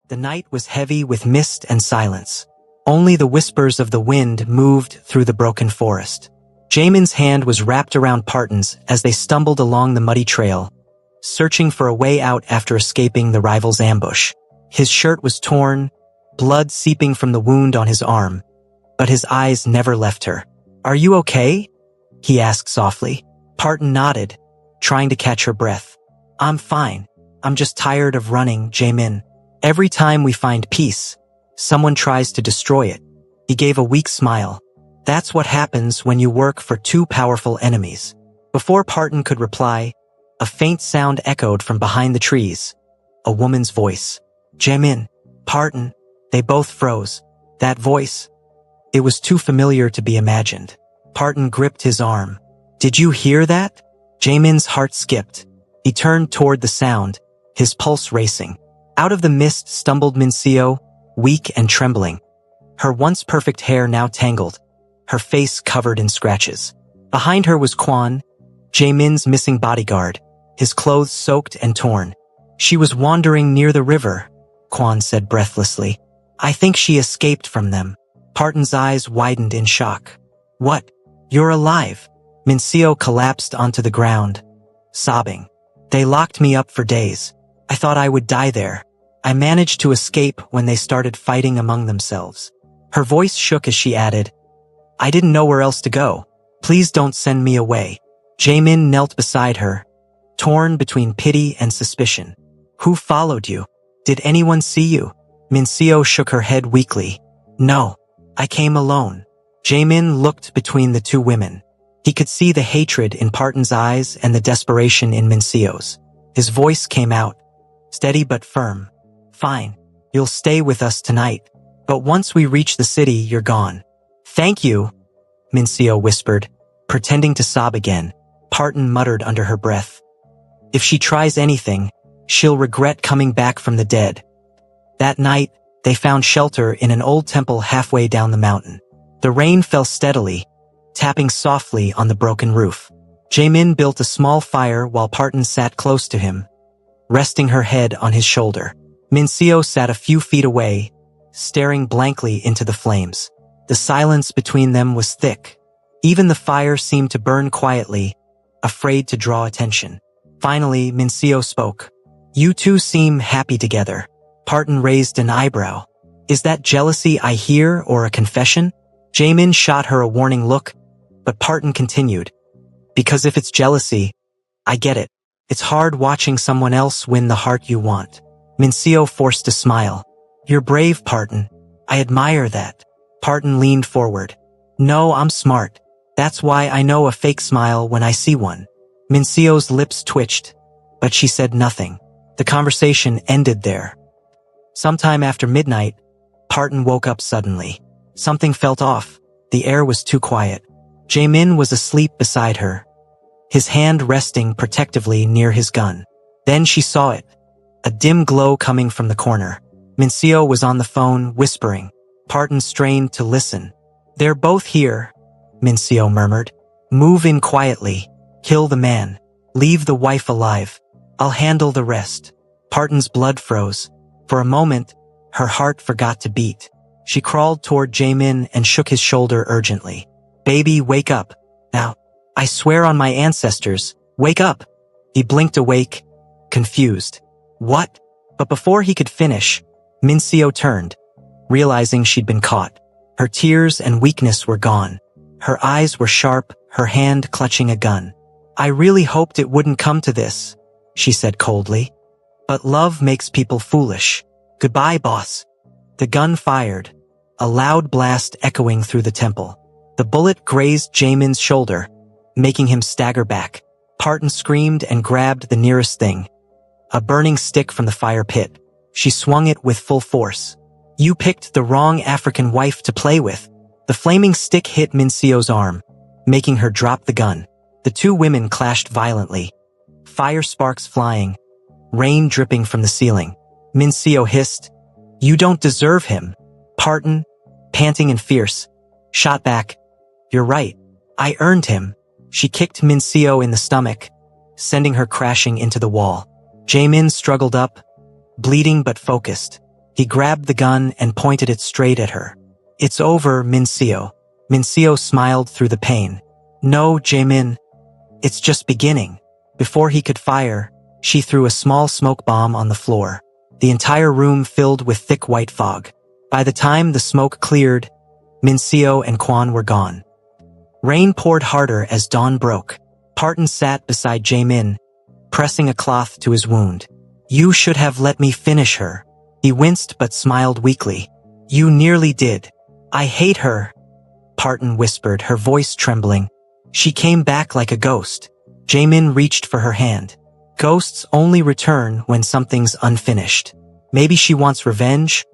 The night was heavy with mist and silence. Only the whispers of the wind moved through the broken forest. Jamin's hand was wrapped around Parton's as they stumbled along the muddy trail, searching for a way out after escaping the rival's ambush. His shirt was torn, blood seeping from the wound on his arm, but his eyes never left her. "Are you okay?" he asked softly. Parton nodded, trying to catch her breath. "I'm fine. I'm just tired of running, Jamin. Every time we find peace, someone tries to destroy it." He gave a weak smile. "That's what happens when you work for two powerful enemies." Before Parton could reply, a faint sound echoed from behind the trees. A woman's voice. "Jamin, Parton." They both froze. That voice. It was too familiar to be imagined. Parton gripped his arm. "Did you hear that?" Jamin's heart skipped. He turned toward the sound, his pulse racing. Out of the mist stumbled Mincio, weak and trembling. Her once perfect hair now tangled, her face covered in scratches. Behind her was Quan, Jamin's missing bodyguard, his clothes soaked and torn. "She was wandering near the river," Quan said breathlessly. "I think she escaped from them." Parton's eyes widened in shock. "What? You're alive?" Mincio collapsed onto the ground, sobbing. "They locked me up for days. I thought I would die there. I managed to escape when they started fighting among themselves." Her voice shook as she added, "I didn't know where else to go. Please don't send me away." Jamin knelt beside her, torn between pity and suspicion. "Who followed you? Did anyone see you?" Mincio shook her head weakly. "No, I came alone." Jamin looked between the two women. He could see the hatred in Parton's eyes and the desperation in Mincio's. His voice came out, steady but firm. "Fine, you'll stay with us tonight, but once we reach the city, you're gone." "Thank you," Mincio whispered, pretending to sob again. Parton muttered under her breath. "If she tries anything, she'll regret coming back from the dead." That night, they found shelter in an old temple halfway down the mountain. The rain fell steadily, tapping softly on the broken roof. Jamin built a small fire while Parton sat close to him, resting her head on his shoulder. Mincio sat a few feet away, staring blankly into the flames. The silence between them was thick. Even the fire seemed to burn quietly, afraid to draw attention. Finally, Mincio spoke. "You two seem happy together." Parton raised an eyebrow. "Is that jealousy I hear or a confession?" Jamin shot her a warning look, but Parton continued. "Because if it's jealousy, I get it. It's hard watching someone else win the heart you want." Mincio forced a smile. "You're brave, Parton. I admire that." Parton leaned forward. "No, I'm smart. That's why I know a fake smile when I see one." Mincio's lips twitched, but she said nothing. The conversation ended there. Sometime after midnight, Parton woke up suddenly. Something felt off. The air was too quiet. Jamin was asleep beside her, his hand resting protectively near his gun. Then she saw it, a dim glow coming from the corner. Mincio was on the phone, whispering. Parton strained to listen. "They're both here," Mincio murmured. "Move in quietly. Kill the man. Leave the wife alive. I'll handle the rest." Parton's blood froze. For a moment, her heart forgot to beat. She crawled toward Jamin and shook his shoulder urgently. "Baby, wake up. Now, I swear on my ancestors, wake up." He blinked awake, confused. "What?" But before he could finish, Mincio turned, realizing she'd been caught. Her tears and weakness were gone. Her eyes were sharp, her hand clutching a gun. "I really hoped it wouldn't come to this," she said coldly. "But love makes people foolish. Goodbye, boss." The gun fired, a loud blast echoing through the temple. The bullet grazed Jamin's shoulder, making him stagger back. Parton screamed and grabbed the nearest thing, a burning stick from the fire pit. She swung it with full force. "You picked the wrong African wife to play with." The flaming stick hit Mincio's arm, making her drop the gun. The two women clashed violently, fire sparks flying, rain dripping from the ceiling. Mincio hissed, "You don't deserve him." Parton, panting and fierce, shot back. "You're right. I earned him." She kicked Mincio in the stomach, sending her crashing into the wall. Jamin struggled up, bleeding but focused. He grabbed the gun and pointed it straight at her. "It's over, Mincio." Mincio smiled through the pain. "No, Jaemin. It's just beginning." Before he could fire, she threw a small smoke bomb on the floor. The entire room filled with thick white fog. By the time the smoke cleared, Mincio and Quan were gone. Rain poured harder as dawn broke. Parton sat beside Jaemin, pressing a cloth to his wound. "You should have let me finish her." He winced but smiled weakly. "You nearly did." "I hate her," Parton whispered, her voice trembling. "She came back like a ghost." Jaemin reached for her hand. "Ghosts only return when something's unfinished. Maybe she wants revenge,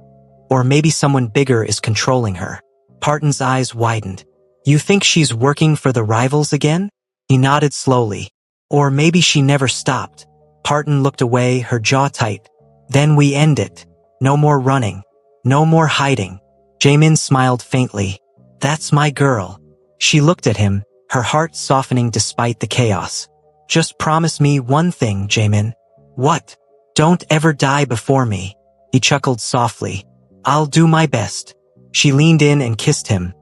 or maybe someone bigger is controlling her." Parton's eyes widened. "You think she's working for the rivals again?" He nodded slowly. "Or maybe she never stopped." Parton looked away, her jaw tight. "Then we end it. No more running. No more hiding." Jaemin smiled faintly. "That's my girl." She looked at him, her heart softening despite the chaos. "Just promise me one thing, Jaemin." "What?" "Don't ever die before me." He chuckled softly. "I'll do my best." She leaned in and kissed him.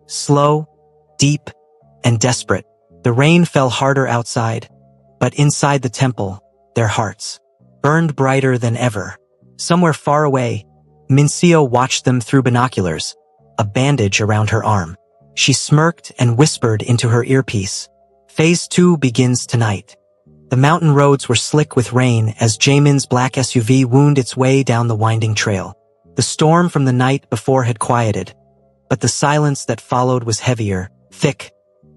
Slow, deep, and desperate. The rain fell harder outside, but inside the temple, their hearts burned brighter than ever. Somewhere far away, Mincio watched them through binoculars, a bandage around her arm. She smirked and whispered into her earpiece. "Phase 2 begins tonight." The mountain roads were slick with rain as Jaemin's black SUV wound its way down the winding trail. The storm from the night before had quieted, but the silence that followed was heavier, thick,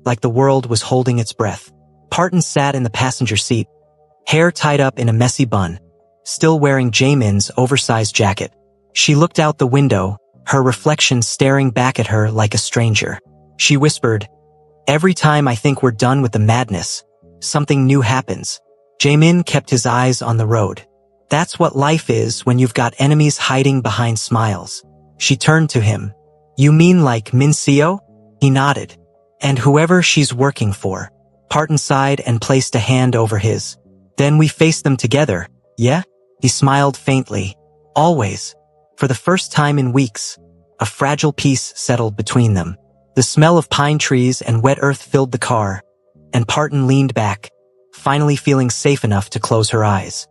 like the world was holding its breath. Parton sat in the passenger seat, hair tied up in a messy bun, still wearing Jaemin's oversized jacket. She looked out the window, her reflection staring back at her like a stranger. She whispered, "Every time I think we're done with the madness, something new happens." Jaemin kept his eyes on the road. "That's what life is when you've got enemies hiding behind smiles." She turned to him. "You mean like Mincio?" He nodded. "And whoever she's working for." Parton sighed and placed a hand over his. "Then we face them together, yeah?" He smiled faintly. "Always." For the first time in weeks, a fragile peace settled between them. The smell of pine trees and wet earth filled the car, and Parton leaned back, finally feeling safe enough to close her eyes.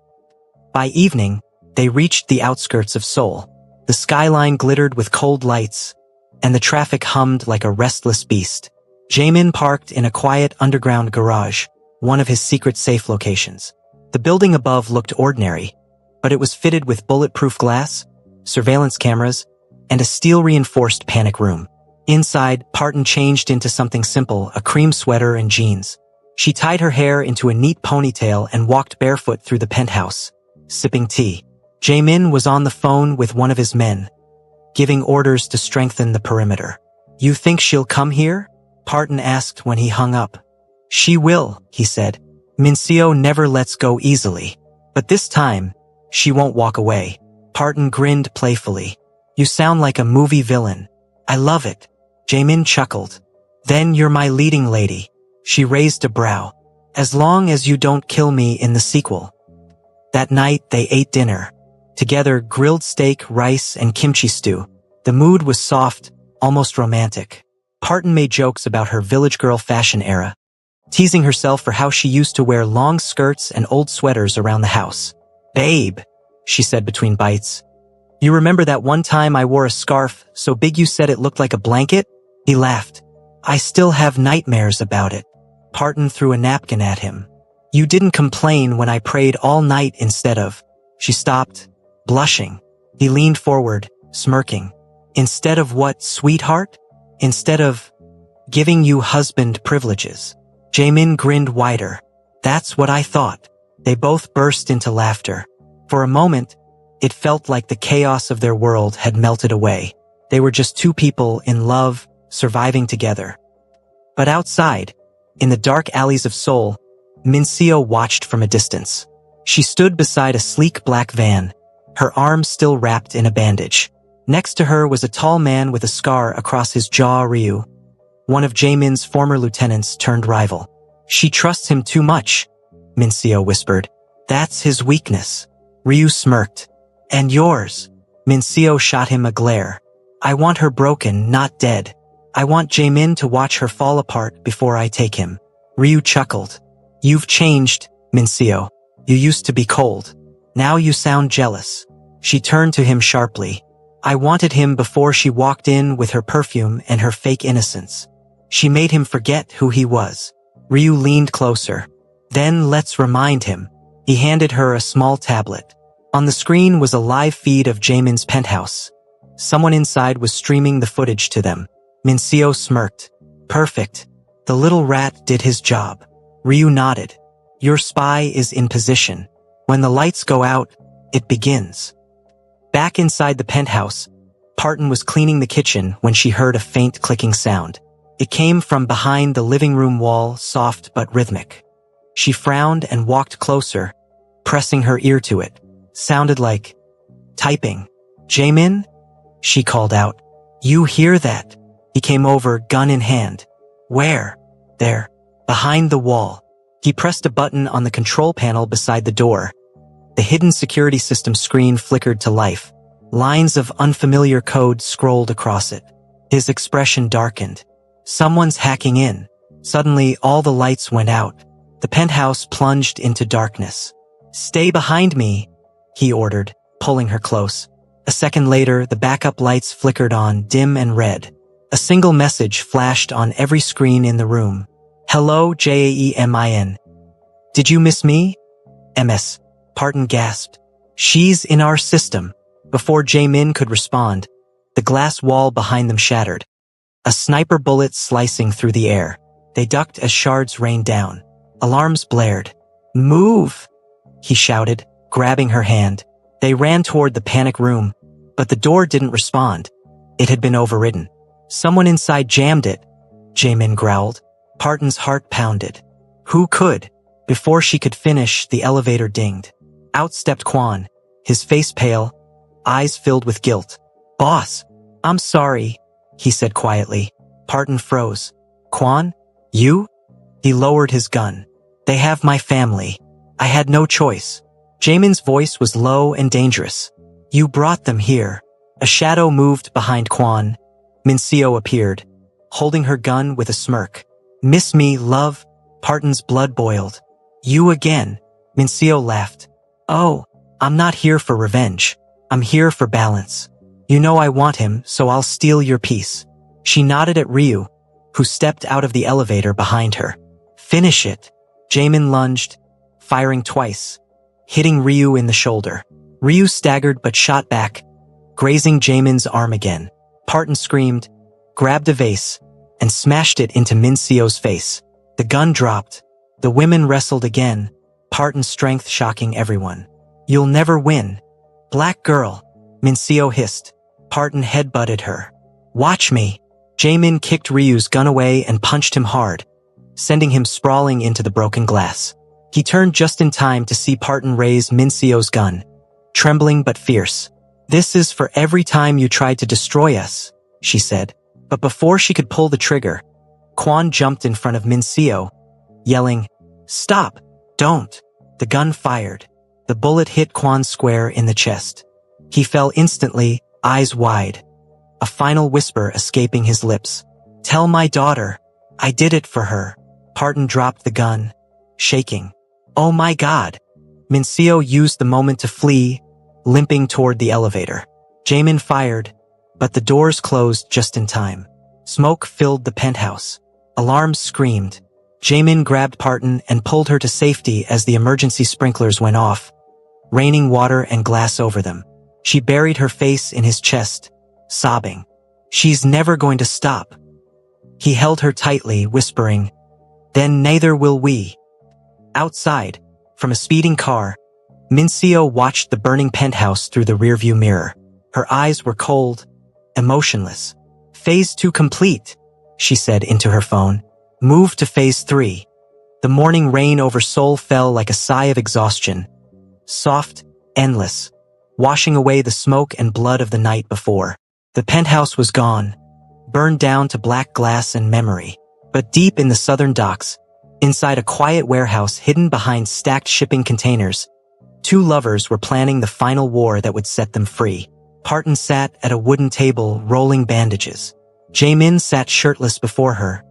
By evening, they reached the outskirts of Seoul. The skyline glittered with cold lights, and the traffic hummed like a restless beast. Jaemin parked in a quiet underground garage, one of his secret safe locations. The building above looked ordinary, but it was fitted with bulletproof glass, surveillance cameras, and a steel-reinforced panic room. Inside, Parton changed into something simple, a cream sweater and jeans. She tied her hair into a neat ponytail and walked barefoot through the penthouse, sipping tea. Jaemin was on the phone with one of his men, giving orders to strengthen the perimeter. "You think she'll come here?" Parton asked when he hung up. "She will," he said. "Mincio never lets go easily. But this time, she won't walk away." Parton grinned playfully. "You sound like a movie villain." "I love it." Jaemin chuckled. "Then you're my leading lady." She raised a brow. "As long as you don't kill me in the sequel." That night, they ate dinner. Together, grilled steak, rice, and kimchi stew. The mood was soft, almost romantic. Parton made jokes about her village girl fashion era, teasing herself for how she used to wear long skirts and old sweaters around the house. "Babe," she said between bites. "You remember that one time I wore a scarf so big you said it looked like a blanket?" He laughed. "I still have nightmares about it." Parton threw a napkin at him. "You didn't complain when I prayed all night instead of..." She stopped, blushing. He leaned forward, smirking. "Instead of what, sweetheart?" "Instead of giving you husband privileges." Jaemin grinned wider. "That's what I thought." They both burst into laughter. For a moment, it felt like the chaos of their world had melted away. They were just two people in love, surviving together. But outside, in the dark alleys of Seoul, Mincio watched from a distance. She stood beside a sleek black van, her arms still wrapped in a bandage. Next to her was a tall man with a scar across his jaw, Ryu, one of Jaemin's former lieutenants turned rival. "She trusts him too much," Mincio whispered. "That's his weakness." Ryu smirked. "And yours?" Mincio shot him a glare. I want her broken, not dead. I want Jaemin to watch her fall apart before I take him. Ryu chuckled. You've changed, Mincio. You used to be cold. Now you sound jealous. She turned to him sharply. I wanted him before she walked in with her perfume and her fake innocence. She made him forget who he was. Ryu leaned closer. Then let's remind him. He handed her a small tablet. On the screen was a live feed of Jaemin's penthouse. Someone inside was streaming the footage to them. Mincio smirked. Perfect. The little rat did his job. Ryu nodded. Your spy is in position. When the lights go out, it begins. Back inside the penthouse, Parton was cleaning the kitchen when she heard a faint clicking sound. It came from behind the living room wall, soft but rhythmic. She frowned and walked closer, pressing her ear to it. Sounded like typing. Jaemin? She called out. You hear that? He came over, gun in hand. Where? There. Behind the wall. He pressed a button on the control panel beside the door. The hidden security system screen flickered to life. Lines of unfamiliar code scrolled across it. His expression darkened. Someone's hacking in. Suddenly, all the lights went out. The penthouse plunged into darkness. Stay behind me, he ordered, pulling her close. A second later, the backup lights flickered on, dim and red. A single message flashed on every screen in the room. Hello, Jaemin. Did you miss me? MS. Parton gasped. She's in our system. Before Jaemin could respond, the glass wall behind them shattered. A sniper bullet slicing through the air. They ducked as shards rained down. Alarms blared. Move! He shouted, grabbing her hand. They ran toward the panic room, but the door didn't respond. It had been overridden. Someone inside jammed it, Jaemin growled. Parton's heart pounded. Who could? Before she could finish, the elevator dinged. Out stepped Quan, his face pale, eyes filled with guilt. Boss, I'm sorry, he said quietly. Parton froze. Quan? You? He lowered his gun. They have my family. I had no choice. Jaemin's voice was low and dangerous. You brought them here. A shadow moved behind Quan. Mincio appeared, holding her gun with a smirk. Miss me, love? Parton's blood boiled. You again. Mincio laughed. Oh, I'm not here for revenge. I'm here for balance. You know I want him, so I'll steal your peace. She nodded at Ryu, who stepped out of the elevator behind her. Finish it. Jaemin lunged, firing twice, hitting Ryu in the shoulder. Ryu staggered but shot back, grazing Jaemin's arm again. Parton screamed, grabbed a vase, and smashed it into Mincio's face. The gun dropped. The women wrestled again, Parton's strength shocking everyone. You'll never win. Black girl, Mincio hissed. Parton headbutted her. Watch me. Jaemin kicked Ryu's gun away and punched him hard, sending him sprawling into the broken glass. He turned just in time to see Parton raise Mincio's gun, trembling but fierce. This is for every time you tried to destroy us, she said. But before she could pull the trigger, Quan jumped in front of Mincio, yelling, Stop! Don't! The gun fired. The bullet hit Quan square in the chest. He fell instantly, eyes wide, a final whisper escaping his lips. Tell my daughter. I did it for her. Parton dropped the gun, shaking. Oh my God! Mincio used the moment to flee, limping toward the elevator. Jaemin fired, but the doors closed just in time. Smoke filled the penthouse. Alarms screamed. Jaemin grabbed Parton and pulled her to safety as the emergency sprinklers went off, raining water and glass over them. She buried her face in his chest, sobbing. She's never going to stop. He held her tightly, whispering, Then neither will we. Outside, from a speeding car, Mincio watched the burning penthouse through the rearview mirror. Her eyes were cold, emotionless. Phase 2 complete, she said into her phone. Move to Phase 3. The morning rain over Seoul fell like a sigh of exhaustion. Soft, endless, washing away the smoke and blood of the night before. The penthouse was gone, burned down to black glass and memory. But deep in the southern docks, inside a quiet warehouse hidden behind stacked shipping containers, two lovers were planning the final war that would set them free. Parton sat at a wooden table rolling bandages. Jaemin sat shirtless before her,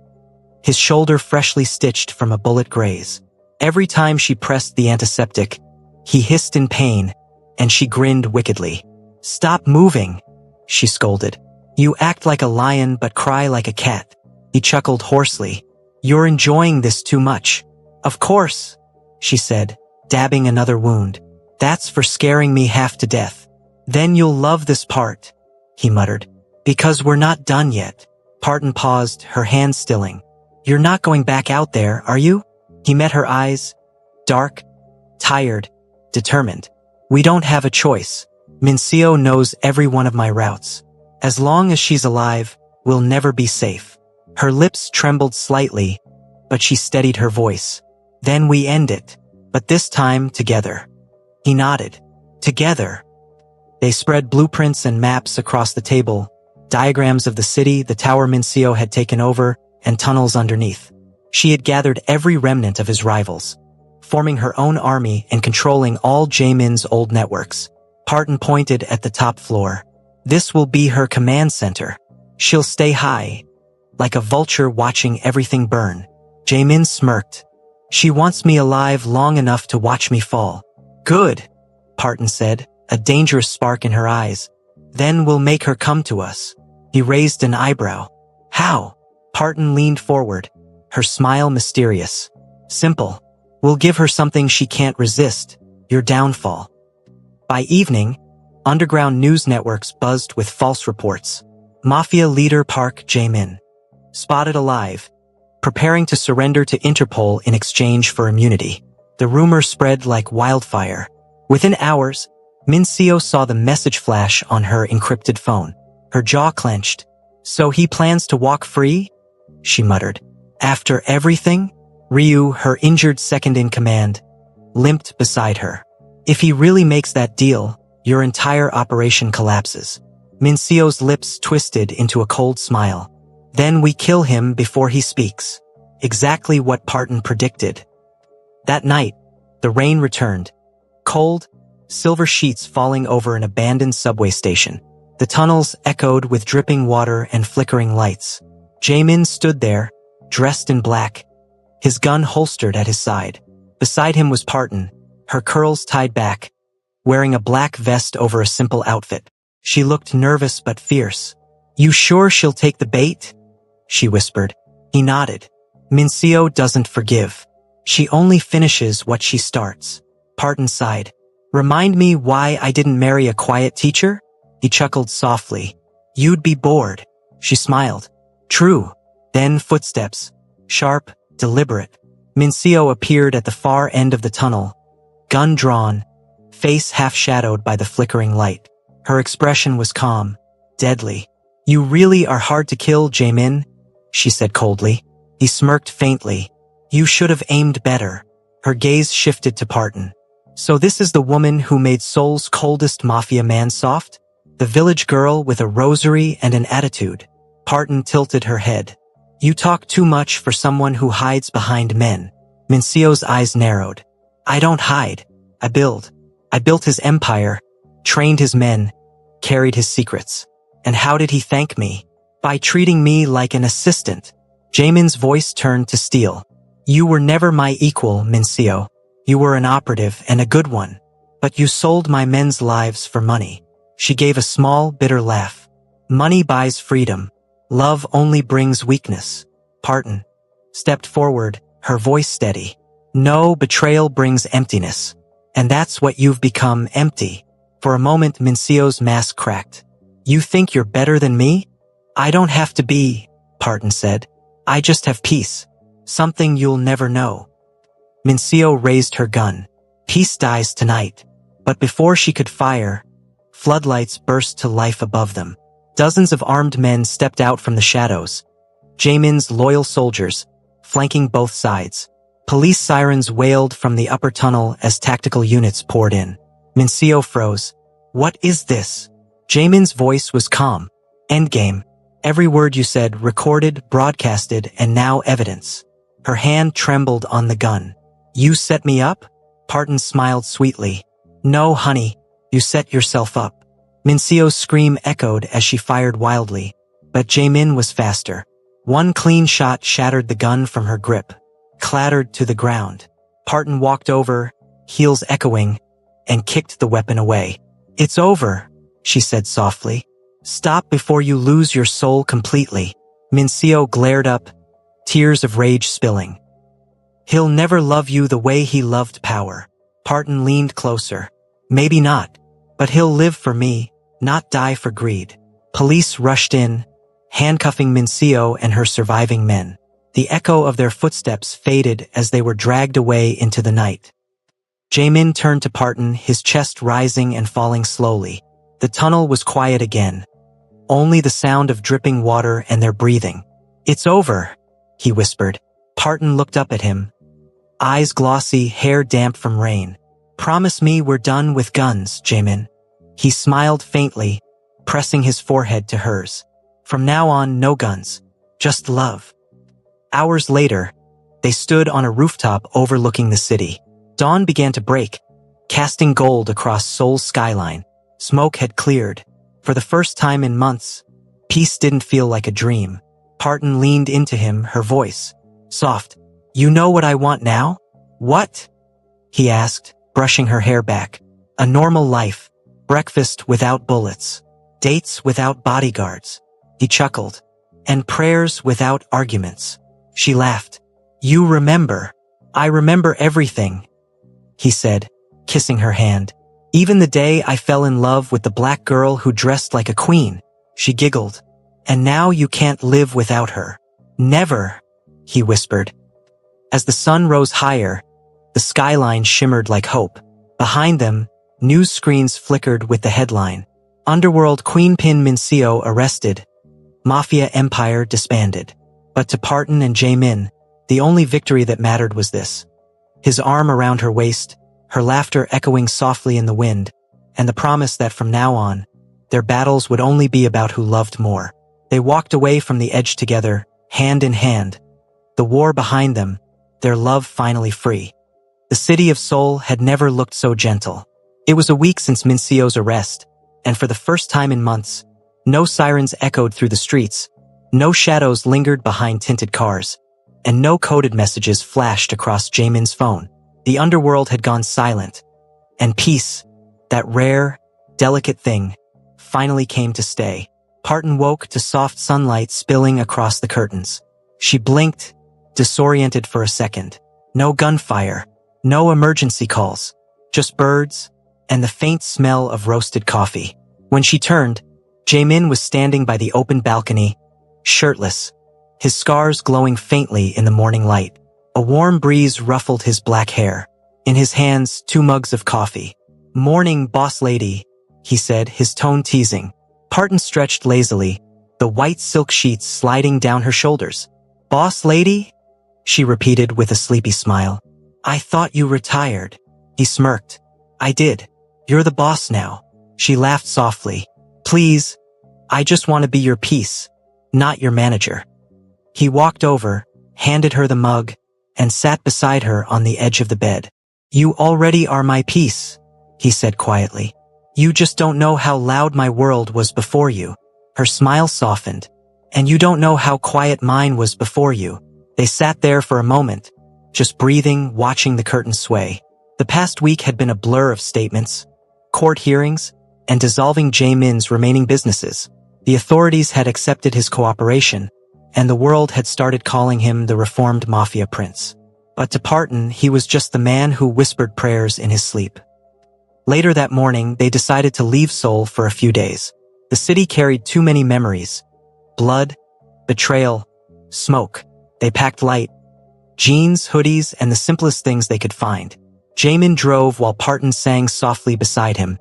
his shoulder freshly stitched from a bullet graze. Every time she pressed the antiseptic, he hissed in pain, and she grinned wickedly. "Stop moving," she scolded. "You act like a lion but cry like a cat." He chuckled hoarsely. "You're enjoying this too much." "Of course," she said, dabbing another wound. "That's for scaring me half to death." "Then you'll love this part," he muttered. "Because we're not done yet." Parton paused, her hand stilling. "You're not going back out there, are you?" He met her eyes, dark, tired, determined. "We don't have a choice. Mincio knows every one of my routes. As long as she's alive, we'll never be safe." Her lips trembled slightly, but she steadied her voice. "Then we end it, but this time together." He nodded. Together. They spread blueprints and maps across the table, diagrams of the city the tower Mincio had taken over, and tunnels underneath. She had gathered every remnant of his rivals, forming her own army and controlling all Jaemin's old networks. Parton pointed at the top floor. "This will be her command center. She'll stay high, like a vulture watching everything burn." Jaemin smirked. "She wants me alive long enough to watch me fall." "Good," Parton said, a dangerous spark in her eyes. "Then we'll make her come to us." He raised an eyebrow. "How?" Parton leaned forward, her smile mysterious. "Simple. We'll give her something she can't resist, your downfall." By evening, underground news networks buzzed with false reports. Mafia leader Park Jae-min, spotted alive, preparing to surrender to Interpol in exchange for immunity. The rumor spread like wildfire. Within hours, Mincio saw the message flash on her encrypted phone. Her jaw clenched. "So he plans to walk free?" she muttered. "After everything?" Ryu, her injured second-in-command, limped beside her. "If he really makes that deal, your entire operation collapses." Mincio's lips twisted into a cold smile. "Then we kill him before he speaks." Exactly what Parton predicted. That night, the rain returned. Cold, silver sheets falling over an abandoned subway station. The tunnels echoed with dripping water and flickering lights. Jaemin stood there, dressed in black, his gun holstered at his side. Beside him was Parton, her curls tied back, wearing a black vest over a simple outfit. She looked nervous but fierce. "You sure she'll take the bait?" she whispered. He nodded. "Mincio doesn't forgive. She only finishes what she starts." Parton sighed. "Remind me why I didn't marry a quiet teacher?" He chuckled softly. "You'd be bored." She smiled. "True." Then footsteps, sharp, deliberate. Mincio appeared at the far end of the tunnel, gun drawn, face half-shadowed by the flickering light. Her expression was calm, deadly. "You really are hard to kill, Jaemin," she said coldly. He smirked faintly. "You should have aimed better." Her gaze shifted to Parton. "So this is the woman who made Seoul's coldest mafia man soft? The village girl with a rosary and an attitude." Parton tilted her head. "You talk too much for someone who hides behind men." Mincio's eyes narrowed. "I don't hide. I build. I built his empire, trained his men, carried his secrets. And how did he thank me? By treating me like an assistant." Jaemin's voice turned to steel. "You were never my equal, Mincio. You were an operative and a good one. But you sold my men's lives for money." She gave a small, bitter laugh. "Money buys freedom. Love only brings weakness." Parton stepped forward, her voice steady. "No, betrayal brings emptiness. And that's what you've become, empty." For a moment, Mincio's mask cracked. "You think you're better than me?" "I don't have to be," Parton said. "I just have peace. Something you'll never know." Mincio raised her gun. "Peace dies tonight." But before she could fire, floodlights burst to life above them. Dozens of armed men stepped out from the shadows. Jaemin's loyal soldiers, flanking both sides. Police sirens wailed from the upper tunnel as tactical units poured in. Mincio froze. "What is this?" Jaemin's voice was calm. "Endgame. Every word you said, recorded, broadcasted, and now evidence." Her hand trembled on the gun. "You set me up?" Parton smiled sweetly. "No, honey, you set yourself up." Minseo's scream echoed as she fired wildly, but Jaemin was faster. One clean shot shattered the gun from her grip, clattered to the ground. Parton walked over, heels echoing, and kicked the weapon away. "It's over," she said softly. "Stop before you lose your soul completely." Minseo glared up, tears of rage spilling. "He'll never love you the way he loved power." Parton leaned closer. "Maybe not, but he'll live for me, not die for greed." Police rushed in, handcuffing Minseo and her surviving men. The echo of their footsteps faded as they were dragged away into the night. Jaemin turned to Parton, his chest rising and falling slowly. The tunnel was quiet again. Only the sound of dripping water and their breathing. "It's over," he whispered. Parton looked up at him, eyes glossy, hair damp from rain. "Promise me we're done with guns, Jaemin." He smiled faintly, pressing his forehead to hers. "From now on, no guns, just love." Hours later, they stood on a rooftop overlooking the city. Dawn began to break, casting gold across Seoul's skyline. Smoke had cleared. For the first time in months, peace didn't feel like a dream. Parton leaned into him, her voice soft. "You know what I want now?" "What?" he asked, brushing her hair back. "A normal life. Breakfast without bullets. Dates without bodyguards." He chuckled. "And prayers without arguments." She laughed. "You remember." "I remember everything," he said, kissing her hand. "Even the day I fell in love with the black girl who dressed like a queen." She giggled. "And now you can't live without her." "Never," he whispered. As the sun rose higher, the skyline shimmered like hope. Behind them, news screens flickered with the headline, "Underworld Queenpin Minseo arrested. Mafia empire disbanded." But to Parton and Jaemin, the only victory that mattered was this. His arm around her waist, her laughter echoing softly in the wind, and the promise that from now on, their battles would only be about who loved more. They walked away from the edge together, hand in hand. The war behind them, their love finally free. The city of Seoul had never looked so gentle. It was a week since Minseo's arrest, and for the first time in months, no sirens echoed through the streets, no shadows lingered behind tinted cars, and no coded messages flashed across Jaemin's phone. The underworld had gone silent, and peace, that rare, delicate thing, finally came to stay. Parton woke to soft sunlight spilling across the curtains. She blinked, disoriented for a second. No gunfire, no emergency calls, just birds and the faint smell of roasted coffee. When she turned, Jaemin was standing by the open balcony, shirtless, his scars glowing faintly in the morning light. A warm breeze ruffled his black hair. In his hands, 2 mugs of coffee. "Morning, boss lady," he said, his tone teasing. Parton stretched lazily, the white silk sheets sliding down her shoulders. "Boss lady?" she repeated with a sleepy smile. "I thought you retired." He smirked. "I did. You're the boss now." She laughed softly. "Please, I just want to be your piece, not your manager." He walked over, handed her the mug, and sat beside her on the edge of the bed. "You already are my piece," he said quietly. "You just don't know how loud my world was before you." Her smile softened. "And you don't know how quiet mine was before you." They sat there for a moment, just breathing, watching the curtains sway. The past week had been a blur of statements, court hearings, and dissolving Jaemin's remaining businesses. The authorities had accepted his cooperation, and the world had started calling him the reformed Mafia prince. But to Parton, he was just the man who whispered prayers in his sleep. Later that morning, they decided to leave Seoul for a few days. The city carried too many memories. Blood, betrayal, smoke. They packed light, jeans, hoodies, and the simplest things they could find. Jaemin drove while Parton sang softly beside him,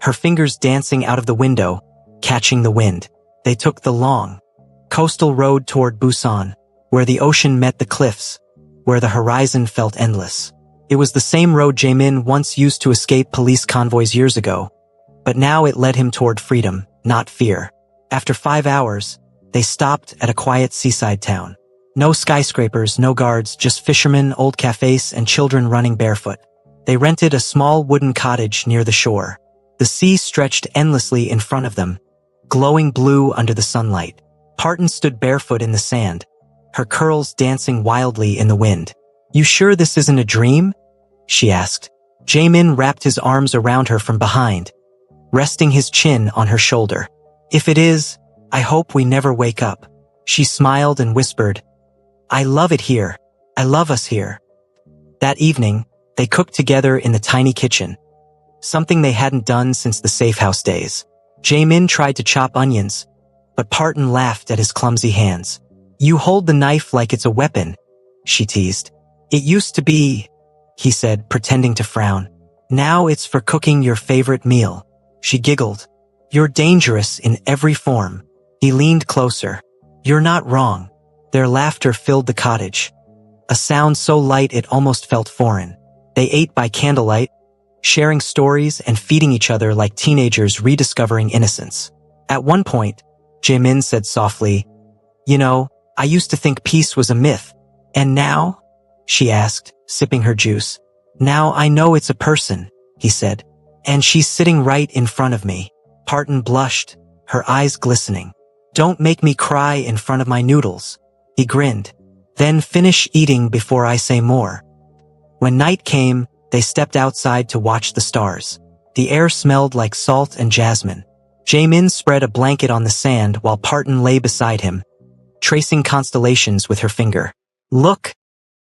her fingers dancing out of the window, catching the wind. They took the long, coastal road toward Busan, where the ocean met the cliffs, where the horizon felt endless. It was the same road Jaemin once used to escape police convoys years ago, but now it led him toward freedom, not fear. After 5 hours, they stopped at a quiet seaside town. No skyscrapers, no guards, just fishermen, old cafes, and children running barefoot. They rented a small wooden cottage near the shore. The sea stretched endlessly in front of them, glowing blue under the sunlight. Parton stood barefoot in the sand, her curls dancing wildly in the wind. "You sure this isn't a dream?" she asked. Jamin wrapped his arms around her from behind, resting his chin on her shoulder. "If it is, I hope we never wake up." She smiled and whispered, "I love it here. I love us here." That evening, they cooked together in the tiny kitchen, something they hadn't done since the safe house days. Jamin tried to chop onions, but Parton laughed at his clumsy hands. "You hold the knife like it's a weapon," she teased. "It used to be," he said, pretending to frown. "Now it's for cooking your favorite meal." She giggled. "You're dangerous in every form." He leaned closer. "You're not wrong." Their laughter filled the cottage, a sound so light it almost felt foreign. They ate by candlelight, sharing stories and feeding each other like teenagers rediscovering innocence. At one point, Jamin said softly, "You know, I used to think peace was a myth. And now?" she asked, sipping her juice. "Now I know it's a person," he said. "And she's sitting right in front of me." Parton blushed, her eyes glistening. "Don't make me cry in front of my noodles." He grinned. "Then finish eating before I say more." When night came, they stepped outside to watch the stars. The air smelled like salt and jasmine. Jamin spread a blanket on the sand while Parton lay beside him, tracing constellations with her finger. "Look,"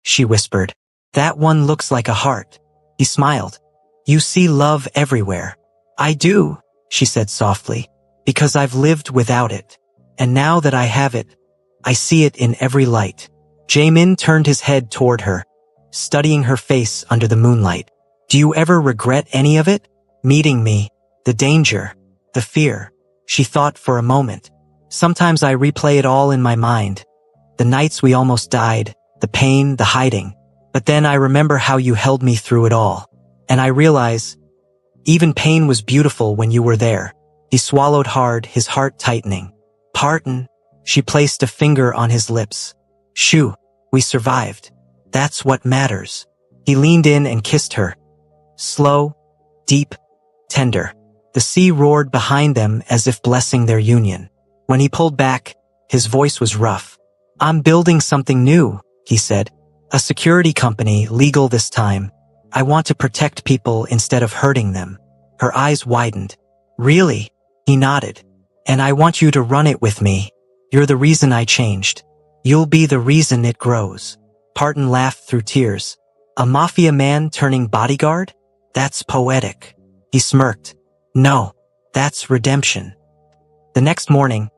she whispered. "That one looks like a heart." He smiled. "You see love everywhere." "I do," she said softly, "because I've lived without it. And now that I have it, I see it in every light." Jamin turned his head toward her, studying her face under the moonlight. "Do you ever regret any of it? Meeting me, the danger, the fear?" She thought for a moment. "Sometimes I replay it all in my mind. The nights we almost died, the pain, the hiding. But then I remember how you held me through it all. And I realize, even pain was beautiful when you were there." He swallowed hard, his heart tightening. "Parton," she placed a finger on his lips. "Shoo, we survived. That's what matters." He leaned in and kissed her. Slow, deep, tender. The sea roared behind them as if blessing their union. When he pulled back, his voice was rough. "I'm building something new," he said. "A security company, legal this time. I want to protect people instead of hurting them." Her eyes widened. "Really?" He nodded. "And I want you to run it with me. You're the reason I changed. You'll be the reason it grows." Parton laughed through tears. "A mafia man turning bodyguard? That's poetic." He smirked. "No, that's redemption." The next morning,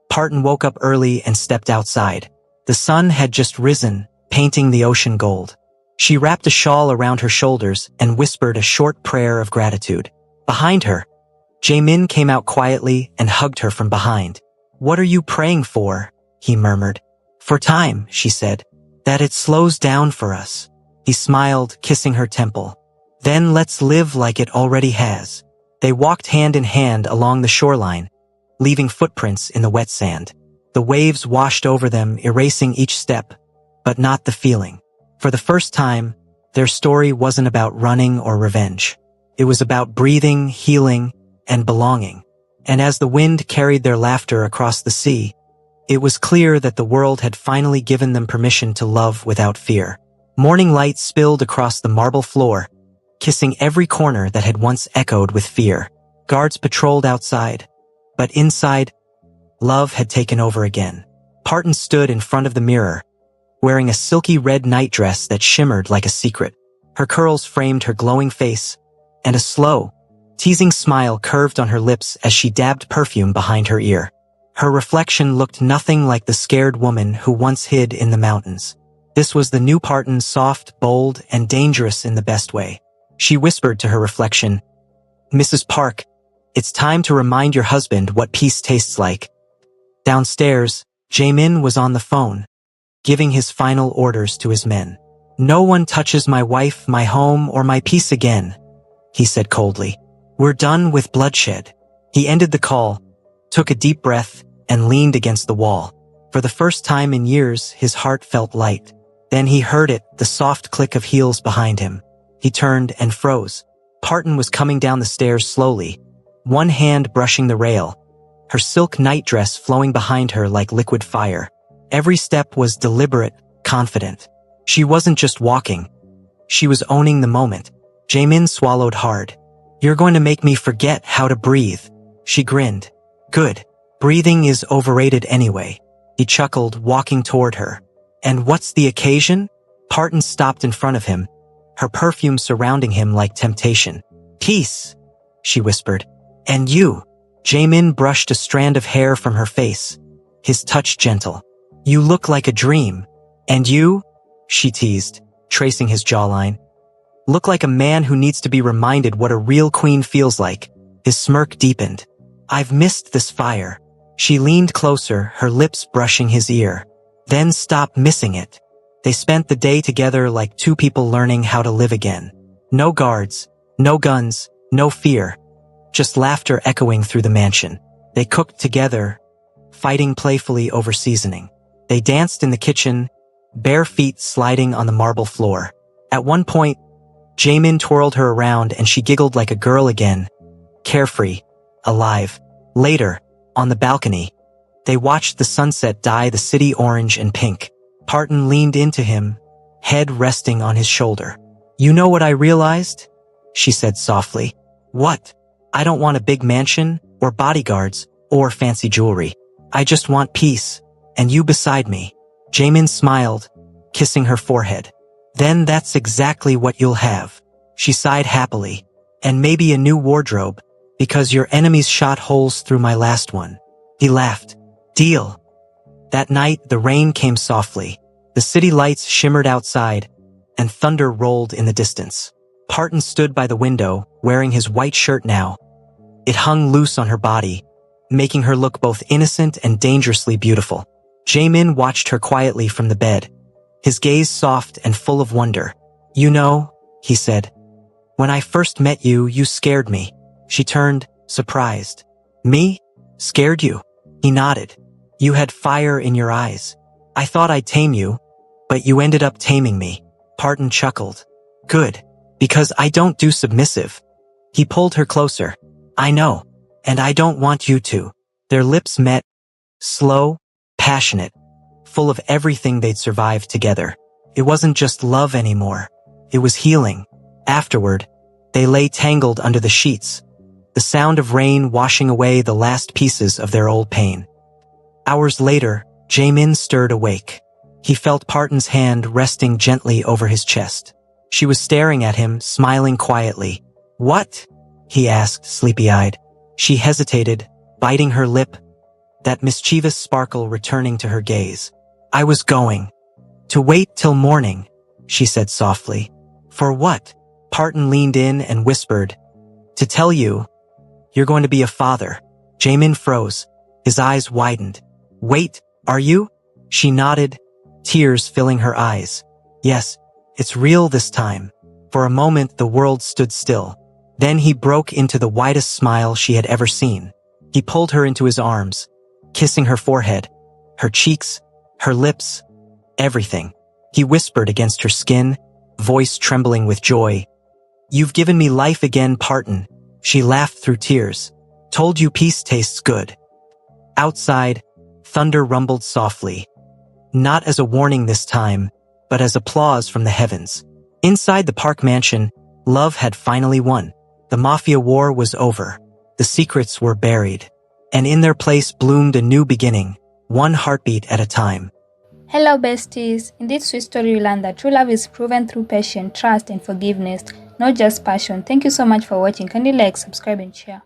Parton woke up early and stepped outside. The sun had just risen, painting the ocean gold. She wrapped a shawl around her shoulders and whispered a short prayer of gratitude. Behind her, Jamin came out quietly and hugged her from behind. "What are you praying for?" he murmured. "For time," she said. "That it slows down for us." He smiled, kissing her temple. "Then let's live like it already has." They walked hand in hand along the shoreline, leaving footprints in the wet sand. The waves washed over them, erasing each step, but not the feeling. For the first time, their story wasn't about running or revenge. It was about breathing, healing, and belonging. And as the wind carried their laughter across the sea, it was clear that the world had finally given them permission to love without fear. Morning light spilled across the marble floor, kissing every corner that had once echoed with fear. Guards patrolled outside, but inside, love had taken over again. Parton stood in front of the mirror, wearing a silky red nightdress that shimmered like a secret. Her curls framed her glowing face, and a slow, teasing smile curved on her lips as she dabbed perfume behind her ear. Her reflection looked nothing like the scared woman who once hid in the mountains. This was the new Parton, soft, bold, and dangerous in the best way. She whispered to her reflection, "Mrs. Park, it's time to remind your husband what peace tastes like." Downstairs, Jamin was on the phone, giving his final orders to his men. "No one touches my wife, my home, or my peace again," he said coldly. "We're done with bloodshed." He ended the call, took a deep breath, and leaned against the wall. For the first time in years, his heart felt light. Then he heard it, the soft click of heels behind him. He turned and froze. Parton was coming down the stairs slowly, one hand brushing the rail, her silk nightdress flowing behind her like liquid fire. Every step was deliberate, confident. She wasn't just walking. She was owning the moment. Jaemin swallowed hard. "You're going to make me forget how to breathe." She grinned. "Good. Breathing is overrated anyway." He chuckled, walking toward her. "And what's the occasion?" Parton stopped in front of him, her perfume surrounding him like temptation. "Peace," she whispered. "And you?" Jaemin brushed a strand of hair from her face, his touch gentle. "You look like a dream." "And you?" she teased, tracing his jawline. "Look like a man who needs to be reminded what a real queen feels like." His smirk deepened. "I've missed this fire." She leaned closer, her lips brushing his ear. "Then stop missing it." They spent the day together like two people learning how to live again. No guards, no guns, no fear. Just laughter echoing through the mansion. They cooked together, fighting playfully over seasoning. They danced in the kitchen, bare feet sliding on the marble floor. At one point, Jaemin twirled her around and she giggled like a girl again, carefree, alive. Later, on the balcony, they watched the sunset dye the city orange and pink. Parton leaned into him, head resting on his shoulder. "You know what I realized?" she said softly. "What?" "I don't want a big mansion, or bodyguards, or fancy jewelry. I just want peace, and you beside me." Jaemin smiled, kissing her forehead. "Then that's exactly what you'll have." She sighed happily. "And maybe a new wardrobe, because your enemies shot holes through my last one." He laughed. "Deal." That night, the rain came softly. The city lights shimmered outside, and thunder rolled in the distance. Parton stood by the window, wearing his white shirt now. It hung loose on her body, making her look both innocent and dangerously beautiful. Jaemin watched her quietly from the bed, his gaze soft and full of wonder. "You know," he said, "when I first met you, you scared me." She turned, surprised. "Me? Scared you?" He nodded. "You had fire in your eyes. I thought I'd tame you, but you ended up taming me." Parton chuckled. "Good, because I don't do submissive." He pulled her closer. "I know, and I don't want you to." Their lips met, slow, passionate, full of everything they'd survived together. It wasn't just love anymore. It was healing. Afterward, they lay tangled under the sheets, the sound of rain washing away the last pieces of their old pain. Hours later, Jaemin stirred awake. He felt Parton's hand resting gently over his chest. She was staring at him, smiling quietly. "What?" he asked, sleepy-eyed. She hesitated, biting her lip, that mischievous sparkle returning to her gaze. "I was going to wait till morning," she said softly. "For what?" Parton leaned in and whispered, "To tell you, you're going to be a father." Jaemin froze. His eyes widened. "Wait, are you?" She nodded, tears filling her eyes. "Yes, it's real this time." For a moment, the world stood still. Then he broke into the widest smile she had ever seen. He pulled her into his arms, kissing her forehead, her cheeks, her lips, everything. He whispered against her skin, voice trembling with joy. "You've given me life again, Parton." She laughed through tears. "Told you peace tastes good." Outside, thunder rumbled softly. Not as a warning this time, but as applause from the heavens. Inside the Park Mansion, love had finally won. The Mafia war was over. The secrets were buried. And in their place bloomed a new beginning, one heartbeat at a time. Hello besties, in this sweet story we learn that true love is proven through patience, trust and forgiveness, not just passion. Thank you so much for watching. Kindly like, subscribe and share.